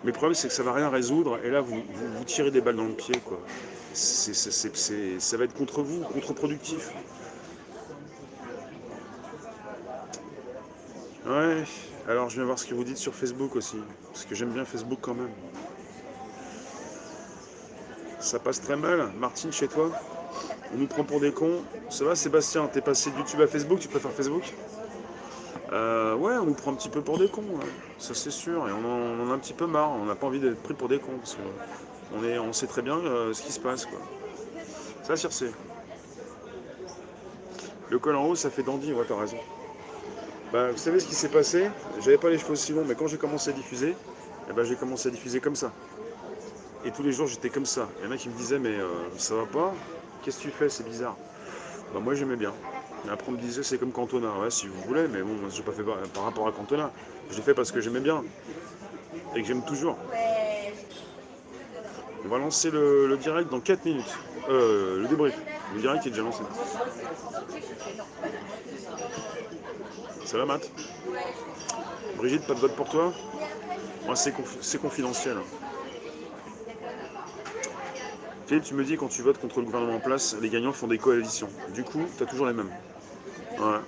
Mais le problème, c'est que ça va rien résoudre, et là, vous tirez des balles dans le pied, quoi. Ça va être contre vous, contre-productif. Ouais, alors je viens voir ce que vous dites sur Facebook aussi, parce que j'aime bien Facebook quand même. Ça passe très mal. Martine, chez toi, on nous prend pour des cons. Ça va, Sébastien, t'es passé de YouTube à Facebook, tu préfères Facebook? Ouais, on nous prend un petit peu pour des cons, ouais. Ça c'est sûr, et on en a un petit peu marre, on n'a pas envie d'être pris pour des cons, parce on sait très bien ce qui se passe, quoi. Ça, Circé. Le col en haut, ça fait dandy, ouais, t'as raison. Bah, vous savez ce qui s'est passé? J'avais pas les cheveux aussi longs, mais quand j'ai commencé à diffuser, eh ben, j'ai commencé à diffuser comme ça. Et tous les jours, j'étais comme ça. Il y en a qui me disaient, mais ça va pas? Qu'est-ce que tu fais? C'est bizarre. Bah, moi, j'aimais bien. Et après, on me disait, c'est comme Cantona. Ouais, si vous voulez, mais bon, j'ai pas fait par rapport à Cantona. Je l'ai fait parce que j'aimais bien et que j'aime toujours. On va lancer le direct dans 4 minutes. Le débrief. Le direct est déjà lancé. Ça va, Matt? Brigitte, pas de vote pour toi? Moi, c'est confidentiel. Philippe, tu me dis, quand tu votes contre le gouvernement en place, les gagnants font des coalitions. Du coup, t'as toujours les mêmes. Ouais.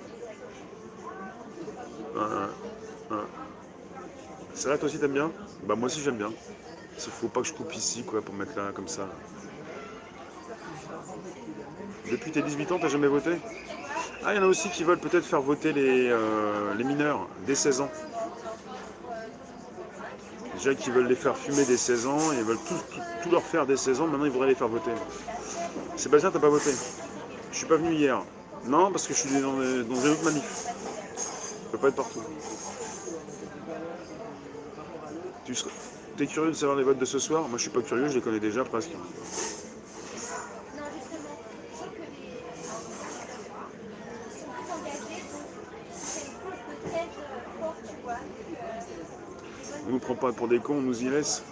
Ouais. Ça là, toi aussi, t'aimes bien? Bah, moi aussi, j'aime bien. Il faut pas que je coupe ici, quoi, pour mettre là, comme ça. Depuis tes 18 ans, t'as jamais voté? Ah, il y en a aussi qui veulent peut-être faire voter les mineurs dès 16 ans. Déjà qui veulent les faire fumer dès 16 ans, et ils veulent tout leur faire dès 16 ans, maintenant ils voudraient les faire voter. Sébastien, t'as pas voté? Je suis pas venu hier. Non, parce que je suis dans une autre manif. Je peux pas être partout. T'es curieux de savoir les votes de ce soir? Moi je suis pas curieux, je les connais déjà presque. On nous prend pas pour des cons, on nous y laisse.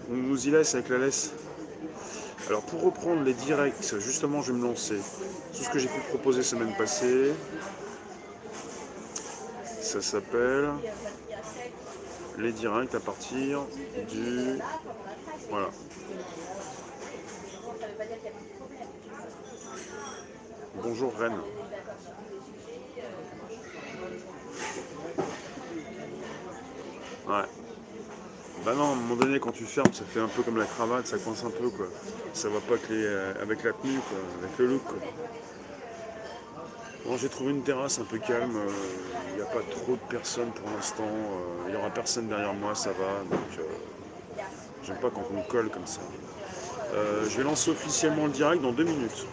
On nous y laisse avec la laisse. Alors pour reprendre les directs, justement je vais me lancer. Tout ce que j'ai pu proposer semaine passée, ça s'appelle les directs à partir du... Voilà. Bonjour Rennes. Ouais. Bah non, à un moment donné, quand tu fermes, ça fait un peu comme la cravate, ça coince un peu, quoi. Ça va pas avec la tenue, quoi, avec le look, quoi. Bon, j'ai trouvé une terrasse un peu calme, il n'y a pas trop de personnes pour l'instant, il n'y aura personne derrière moi, ça va, donc j'aime pas quand on me colle comme ça. Je vais lancer officiellement le direct dans 2 minutes.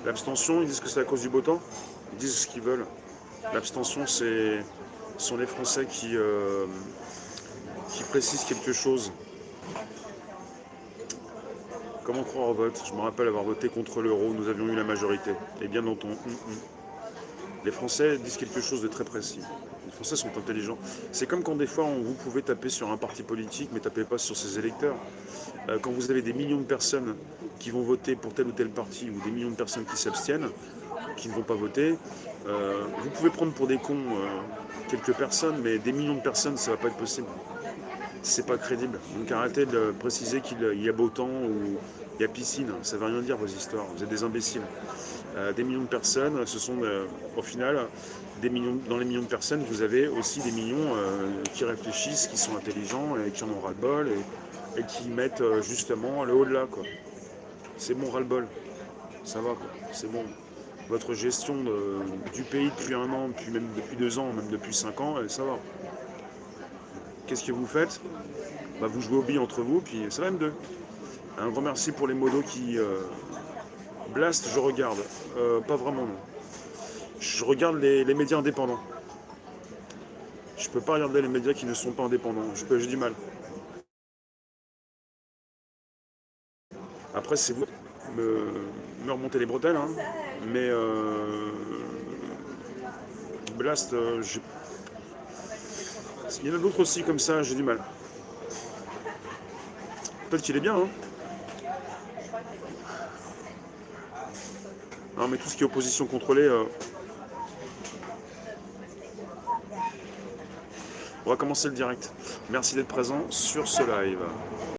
L'abstention, ils disent que c'est à cause du beau temps, ils disent ce qu'ils veulent. L'abstention, ce sont les Français qui précisent quelque chose. Comment croire au vote? Je me rappelle avoir voté contre l'euro, nous avions eu la majorité. Et bien dans ton les Français disent quelque chose de très précis. Les Français sont intelligents. C'est comme quand des fois vous pouvez taper sur un parti politique, mais tapez pas sur ses électeurs. Quand vous avez des millions de personnes qui vont voter pour tel ou tel parti, ou des millions de personnes qui s'abstiennent, qui ne vont pas voter, vous pouvez prendre pour des cons quelques personnes, mais des millions de personnes, ça va pas être possible. C'est pas crédible. Donc arrêtez de préciser qu'il y a beau temps ou il y a piscine. Ça ne veut rien dire vos histoires. Vous êtes des imbéciles. Des millions de personnes, ce sont au final dans les millions de personnes, vous avez aussi des millions qui réfléchissent, qui sont intelligents et qui en ont ras-le-bol et qui mettent justement le haut de là, quoi. C'est bon ras-le-bol. Ça va, quoi. C'est bon. Votre gestion du pays depuis 1 an, puis même depuis 2 ans, même depuis 5 ans, ça va. Qu'est-ce que vous faites? Bah, vous jouez aux billes entre vous, puis c'est la M2. Un grand merci pour les modos qui... Blast, je regarde. Pas vraiment, non. Je regarde les médias indépendants. Je peux pas regarder les médias qui ne sont pas indépendants. J'ai du mal. Après, c'est vous me remonter les bretelles, hein. Mais Blast, il y en a d'autres aussi comme ça, j'ai du mal. Peut-être qu'il est bien, hein. Non, mais tout ce qui est opposition contrôlée, On va commencer le direct. Merci d'être présent sur ce live.